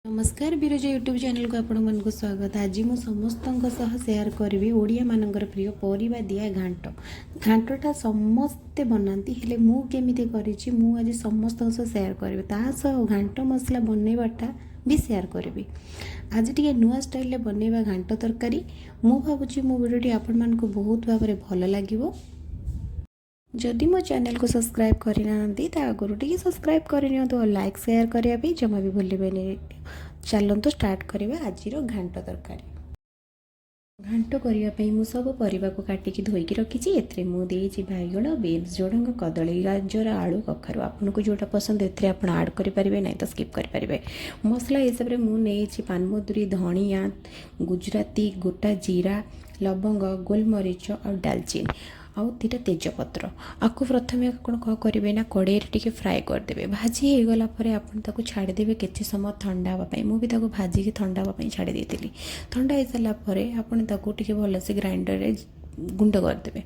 नमस्कार Viraja YouTube channel को आपण मन को स्वागत। आज मु समस्त शेयर करी ओडिया मानकर प्रिय परिबा दिया घांट। घांटटा समस्ते बनाती हेले मु केमिति करिछि मु आज समस्त शेयर करी घांट मसला बनैबाटा भी शेयर करी। आज टी नुआ स्टाइल बनैबा घांट तरकारी मु भावुछि मो वीडियोटी आपण मन को बहुत भाव भल लागिवो। जदि मो चैनल को सब्सक्राइब करना आगुरी टी सब्सक्राइब करनी तो लाइक शेयर करने जमा भी भूलें। चलते स्टार्ट करवा आज घांट तरकारी। घांट करने मु सब परिवा को काटिकी धोईकी रखी एथे मुझे बैगण बीन्स झुडंग कदली गाजर आलू कखारु आपको जोटा पसंद एथे आप आड करेंगे ना तो स्किप करेंगे। मसला हिसाब से मुझे पानमधुरी धनिया गुजराती गोटा जीरा लवंग गोलमरीच और डालचीन आउ 2टा तेजपत्र आपको प्रथम कौन करेंगे ना कड़े टे फ्राए करदे। भाजी हो गलापर आप छाड़देवे किसी समय ठंडा हाँपाई मुझे भाजिकी ठंडा हाँपाई छाड़ी देती। ठंडा हो सारापर आपको भलसे ग्राइंडर गुंड करदे।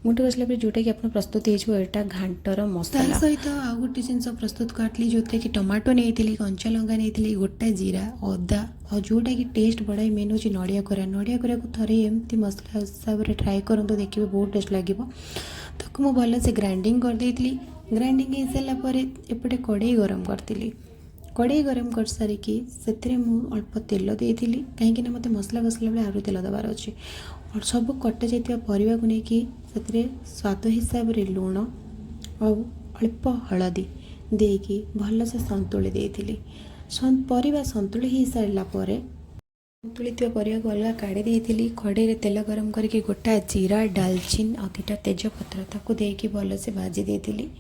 गुंड कर सारापर जोटा कि आप प्रस्तुत होटा घांटर मसला सहित आउ गोटे जिन प्रस्तुत करी जो कि टमाटो नहीं कंचा लंका नहीं गोटा जीरा अदा और जोटा कि टेस्ट बढ़ाई मेन हूँ नड़िया कोरा को थे एमती मसला हिसाब से ट्राए करूँ देखिए बहुत टेस्ट लगे। ताको मुझे भलसे ग्राइंडिंग करदेली। ग्राइंडिंग हो सारापर एपटे कड़े गरम करी कड़े गरम कर सारिकी से अल्प तेल देती कहीं मत मसला कषला बेले आरु तेल देवार अच्छे और सब कटा जाइए परिवा को लेकिन स्वाद हिसाब से लुण और अल्प हलदी देकी भलसे संतुली देती। परिवा संतुली हो सारापर संतुलित परिवा को अलग काढ़ी देती। कड़े तेल गरम करके गोटा जीरा डालचीन और 2टा तेजपत्र ताको देकी भलसे भाजी देती।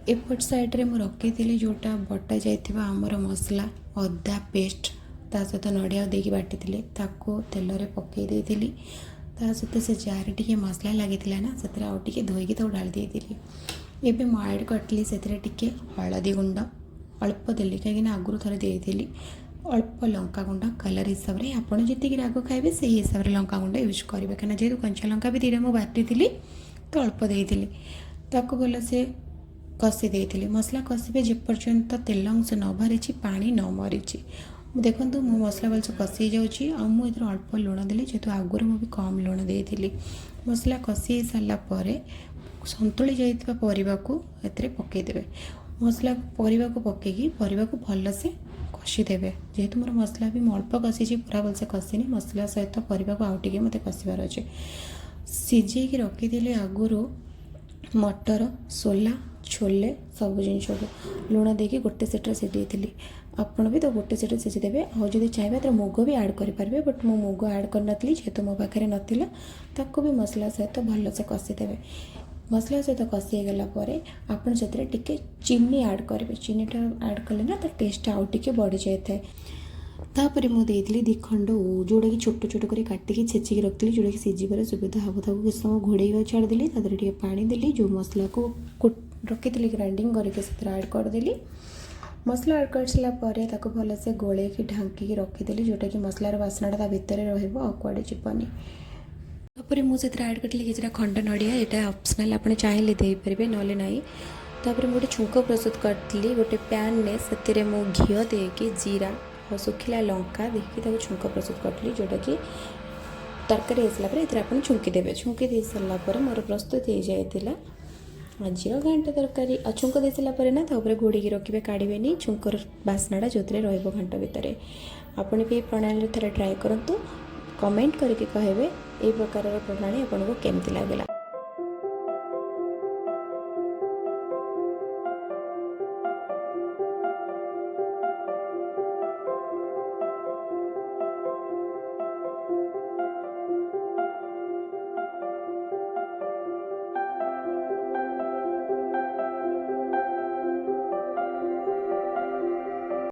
एपट साइड्रे मुझे रखी जोटा बटा जाइए आमर मसला अदा पेस्ट ता सहित नड़िया देकी बाटी तेल रे पकई देती। ता सहित से जार टी मसला लगी ना से आउ टे धोईकी डाल देती। एबे मु ऐड करती से हलदी गुंड अल्प देली कहीं आगुरी थे देती अल्प लंका गुंड कलर हिसाब से आपड़ जी राग खाइबे से हिसाब से लंका गुंड यूज करेंगे कहीं जेहतु कंचा लंका भी 2टा मुझे बाटी तो अल्प देती ताको भलसे कषि देती। मसला कषिबे जेपर्यंत तेल अंश न बाहरी पानी न मरी देखूँ मो मसला भलसे कषि जाऊँगी मुझे अल्प लुण देली जेहतु आगुरी मुझे कम लुण देती। मसला कषि सारापर संतुली जाइए परिवा को एते पकईदे। मसला परिवा को पकईकी परिवा को भलसे कषिदेवे जेहेतु मोर मसला भी अल्प कषि पूरा भलसे कषिनी मसला सहित परिवा को आउ टे मत कषिबार अच्छे। सिझेकी रखीदी आगुरी मटर सोला छोले सब जिन लुण देकी गोटे सेट्रे सिझेती आपड़ भी तो गोटे सेट्रे सिझीदेवे। आदि चाहिए तो मुग भी ऐड करेंगे बट मु मुग ऐड करनी जेहेतु मो पाखे नाला ताको भी मसला सहित भलसे कषिदेवे। मसला सहित कषि गलापर आपड़ से टिके चीनी ऐड करेंगे। चीनीटा ऐड कले ना तो टेस्ट आउ टे बढ़ी जाए। तापर मुझे 2 खंड जोटा कि छोट छोट कर काटिकी छेचिकी रखी जोटा कि सिझीबार सुविधा हम ताको किस समय घोड़े छाड़देली टे पानी देली जो मसला को रखी ग्राइंडिंग करके ऐड करदेली। मसला ऐड कर सारापर भलसे गोलैकी ढांकी रखीदेली जोटा कि मसलार बास्नाटा भितर रुआड़े जीवनी। तापर मुझे ऐड करी कि खंड नड़िया यहाँ ऑप्शनल आप चाहिए देपारे ना ना। तापर गोटे छुंक प्रस्तुत करी गोटे पैन में से घी देकी जीरा और सुखिला लंका देखिए छुंक प्रस्तुत करी जोटा कि तरकारी हो सारापर आप छुंकी देवे। छुंकी दे सारापर मोर प्रस्तुत हो जाता आज घांट तरकारी। छुंक दे सारापर ना तापर घोड़िकी रखिए काढ़े छुंकर बास्नाटा जो घांट भितर आपड़ भी प्रणाली थे ट्राए करूँ कमेंट करके कहे ये प्रकार प्रणाली आपको केमती लगला।